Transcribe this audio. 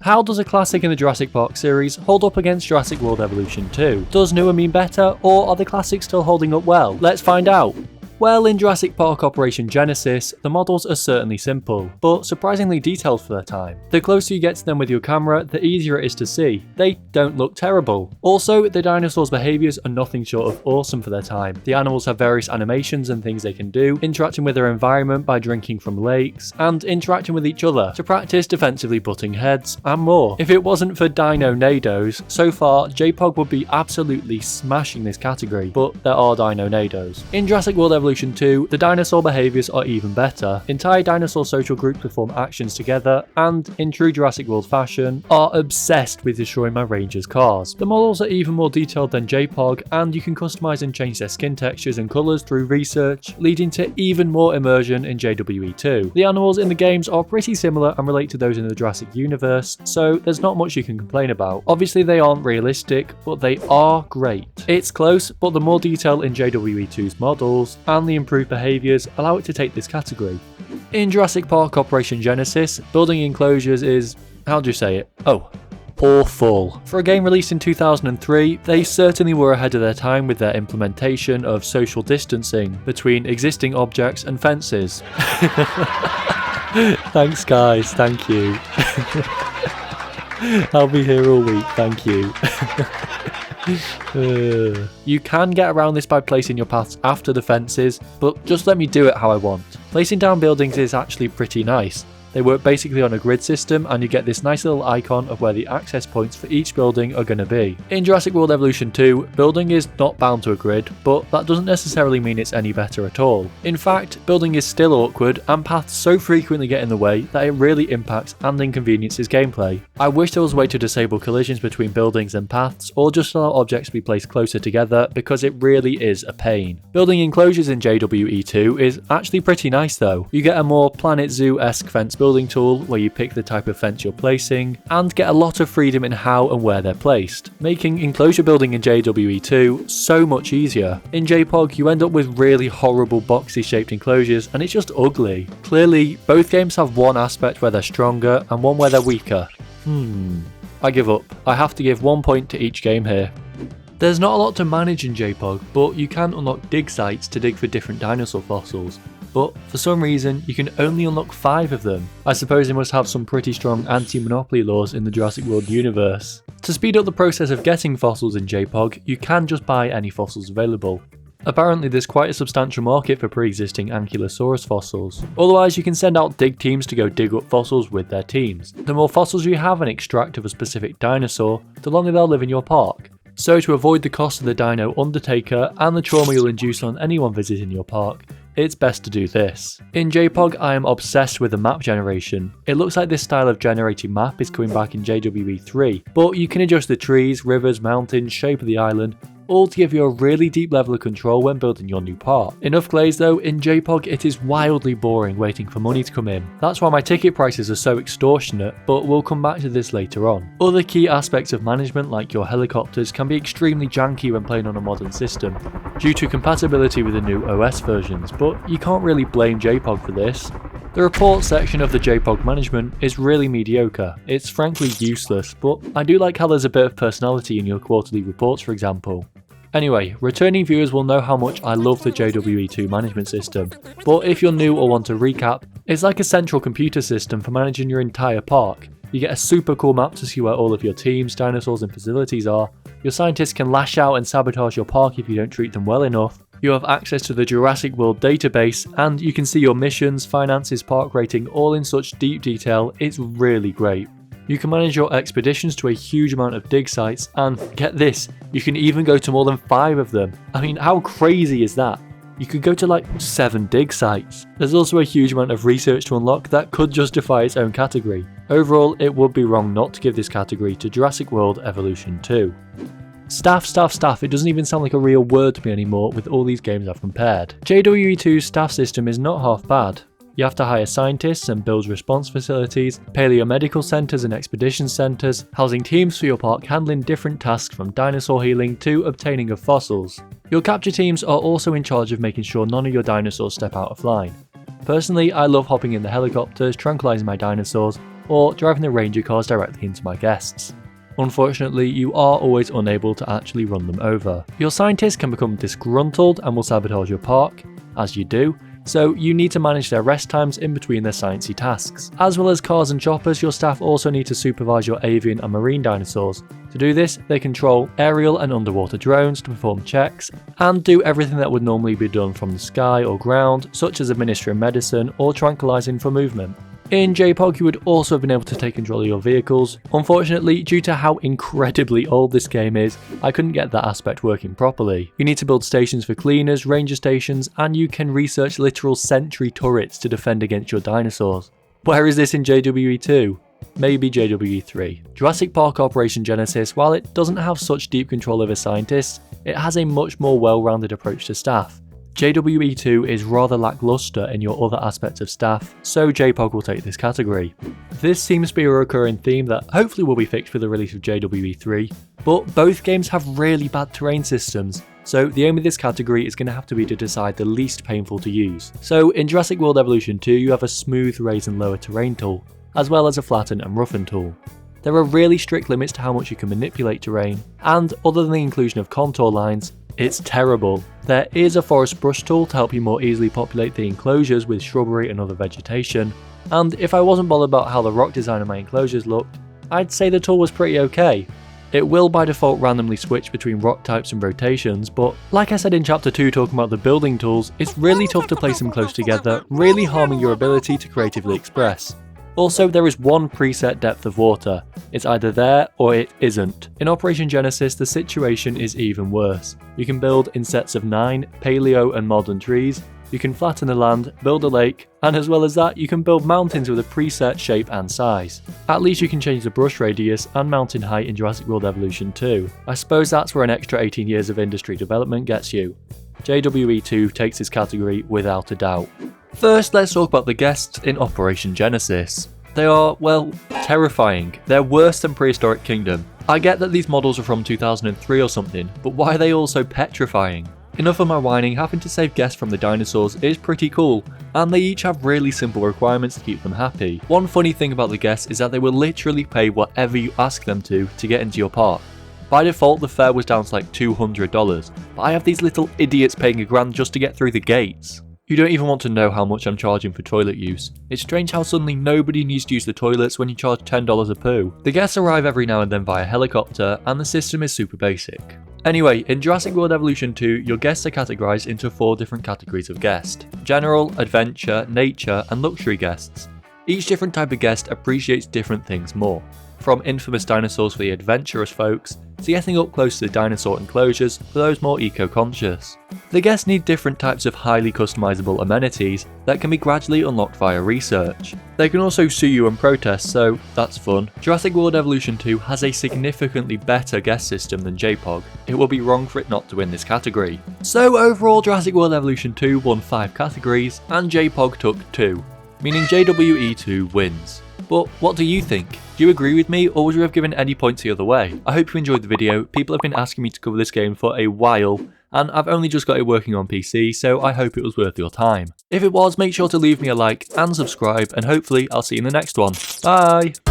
How does a classic in the Jurassic Park series hold up against Jurassic World Evolution 2? Does newer mean better, or are the classics still holding up well? Let's find out! Well, in Jurassic Park Operation Genesis, the models are certainly simple, but surprisingly detailed for their time. The closer you get to them with your camera, the easier it is to see. They don't look terrible. Also, the dinosaurs' behaviours are nothing short of awesome for their time. The animals have various animations and things they can do, interacting with their environment by drinking from lakes, and interacting with each other to practice defensively butting heads, and more. If it wasn't for Dino-Nados, so far JPOG would be absolutely smashing this category, but there are Dino-Nados. In Jurassic World Evolution 2, the dinosaur behaviours are even better. Entire dinosaur social groups perform actions together and, in true Jurassic World fashion, are obsessed with destroying my rangers' cars. The models are even more detailed than JPOG, and you can customise and change their skin textures and colours through research, leading to even more immersion in JWE2. The animals in the games are pretty similar and relate to those in the Jurassic universe, so there's not much you can complain about. Obviously they aren't realistic, but they are great. It's close, but the more detail in JWE2's models and the improved behaviours allow it to take this category. In Jurassic Park Operation Genesis, building enclosures is, how do you say it? Oh, awful. For a game released in 2003, they certainly were ahead of their time with their implementation of social distancing between existing objects and fences. Thanks guys, thank you. I'll be here all week, thank you. You can get around this by placing your paths after the fences, but just let me do it how I want. Placing down buildings is actually pretty nice. They work basically on a grid system, and you get this nice little icon of where the access points for each building are going to be. In Jurassic World Evolution 2, building is not bound to a grid, but that doesn't necessarily mean it's any better at all. In fact, building is still awkward, and paths so frequently get in the way that it really impacts and inconveniences gameplay. I wish there was a way to disable collisions between buildings and paths, or just allow objects to be placed closer together, because it really is a pain. Building enclosures in JWE2 is actually pretty nice though. You get a more Planet Zoo-esque fence building tool where you pick the type of fence you're placing and get a lot of freedom in how and where they're placed, making enclosure building in JWE2 so much easier. In JPOG you end up with really horrible boxy shaped enclosures and it's just ugly. Clearly both games have one aspect where they're stronger and one where they're weaker. I give up. I have to give 1 point to each game here. There's not a lot to manage in JPOG, but you can unlock dig sites to dig for different dinosaur fossils. But for some reason you can only unlock 5 of them. I suppose they must have some pretty strong anti-monopoly laws in the Jurassic World universe. To speed up the process of getting fossils in JPOG, you can just buy any fossils available. Apparently there's quite a substantial market for pre-existing Ankylosaurus fossils. Otherwise you can send out dig teams to go dig up fossils with their teams. The more fossils you have and extract of a specific dinosaur, the longer they'll live in your park. So to avoid the cost of the dino undertaker and the trauma you'll induce on anyone visiting your park, it's best to do this. In JPOG I am obsessed with the map generation. It looks like this style of generating map is coming back in JWE3, but you can adjust the trees, rivers, mountains, shape of the island, all to give you a really deep level of control when building your new park. Enough glaze though, in JPOG it is wildly boring waiting for money to come in. That's why my ticket prices are so extortionate, but we'll come back to this later on. Other key aspects of management like your helicopters can be extremely janky when playing on a modern system, due to compatibility with the new OS versions, but you can't really blame JPOG for this. The report section of the JPOG management is really mediocre. It's frankly useless, but I do like how there's a bit of personality in your quarterly reports, for example. Anyway, returning viewers will know how much I love the JWE2 management system, but if you're new or want to recap, it's like a central computer system for managing your entire park. You get a super cool map to see where all of your teams, dinosaurs and facilities are. Your scientists can lash out and sabotage your park if you don't treat them well enough. You have access to the Jurassic World database, and you can see your missions, finances, park rating all in such deep detail, it's really great. You can manage your expeditions to a huge amount of dig sites, and get this, you can even go to more than 5 of them. I mean, how crazy is that? You could go to like 7 dig sites. There's also a huge amount of research to unlock that could justify its own category. Overall, it would be wrong not to give this category to Jurassic World Evolution 2. Staff, it doesn't even sound like a real word to me anymore with all these games I've compared. JWE2's staff system is not half bad. You have to hire scientists and build response facilities, paleomedical centres and expedition centres, housing teams for your park handling different tasks from dinosaur healing to obtaining of fossils. Your capture teams are also in charge of making sure none of your dinosaurs step out of line. Personally, I love hopping in the helicopters, tranquilising my dinosaurs, or driving the ranger cars directly into my guests. Unfortunately, you are always unable to actually run them over. Your scientists can become disgruntled and will sabotage your park, as you do, so you need to manage their rest times in between their sciencey tasks. As well as cars and choppers, your staff also need to supervise your avian and marine dinosaurs. To do this, they control aerial and underwater drones to perform checks, and do everything that would normally be done from the sky or ground, such as administering medicine or tranquilizing for movement. In JPOG, you would also have been able to take control of your vehicles. Unfortunately, due to how incredibly old this game is, I couldn't get that aspect working properly. You need to build stations for cleaners, ranger stations, and you can research literal sentry turrets to defend against your dinosaurs. Where is this in JWE2? Maybe JWE3. Jurassic Park Operation Genesis, while it doesn't have such deep control over scientists, it has a much more well-rounded approach to staff. JWE2 is rather lackluster in your other aspects of staff, so JPOG will take this category. This seems to be a recurring theme that hopefully will be fixed with the release of JWE3, but both games have really bad terrain systems, so the aim of this category is going to have to be to decide the least painful to use. So in Jurassic World Evolution 2 you have a smooth, raise and lower terrain tool, as well as a flatten and roughen tool. There are really strict limits to how much you can manipulate terrain, and other than the inclusion of contour lines, it's terrible. There is a forest brush tool to help you more easily populate the enclosures with shrubbery and other vegetation, and if I wasn't bothered about how the rock design of my enclosures looked, I'd say the tool was pretty okay. It will by default randomly switch between rock types and rotations, but like I said in chapter 2 talking about the building tools, it's really tough to place them close together, really harming your ability to creatively express. Also, there is one preset depth of water. It's either there or it isn't. In Operation Genesis, the situation is even worse. You can build in sets of 9 paleo and modern trees, you can flatten the land, build a lake, and as well as that, you can build mountains with a preset shape and size. At least you can change the brush radius and mountain height in Jurassic World Evolution 2. I suppose that's where an extra 18 years of industry development gets you. JWE2 takes this category without a doubt. First, let's talk about the guests in Operation Genesis. They are, well, terrifying. They're worse than Prehistoric Kingdom. I get that these models are from 2003 or something, but why are they all so petrifying? Enough of my whining, having to save guests from the dinosaurs is pretty cool, and they each have really simple requirements to keep them happy. One funny thing about the guests is that they will literally pay whatever you ask them to get into your park. By default, the fare was down to like $200, but I have these little idiots paying $1,000 just to get through the gates. You don't even want to know how much I'm charging for toilet use. It's strange how suddenly nobody needs to use the toilets when you charge $10 a poo. The guests arrive every now and then via helicopter, and the system is super basic. Anyway, in Jurassic World Evolution 2, your guests are categorized into 4 different categories of guest: general, adventure, nature, and luxury guests. Each different type of guest appreciates different things more, from infamous dinosaurs for the adventurous folks, to getting up close to the dinosaur enclosures for those more eco-conscious. The guests need different types of highly customizable amenities that can be gradually unlocked via research. They can also sue you and protest, so that's fun. Jurassic World Evolution 2 has a significantly better guest system than JPOG. It will be wrong for it not to win this category. So overall, Jurassic World Evolution 2 won 5 categories, and JPOG took 2, meaning JWE2 wins. But what do you think? Do you agree with me, or would you have given any points the other way? I hope you enjoyed the video. People have been asking me to cover this game for a while, and I've only just got it working on PC, so I hope it was worth your time. If it was, make sure to leave me a like and subscribe, and hopefully I'll see you in the next one. Bye!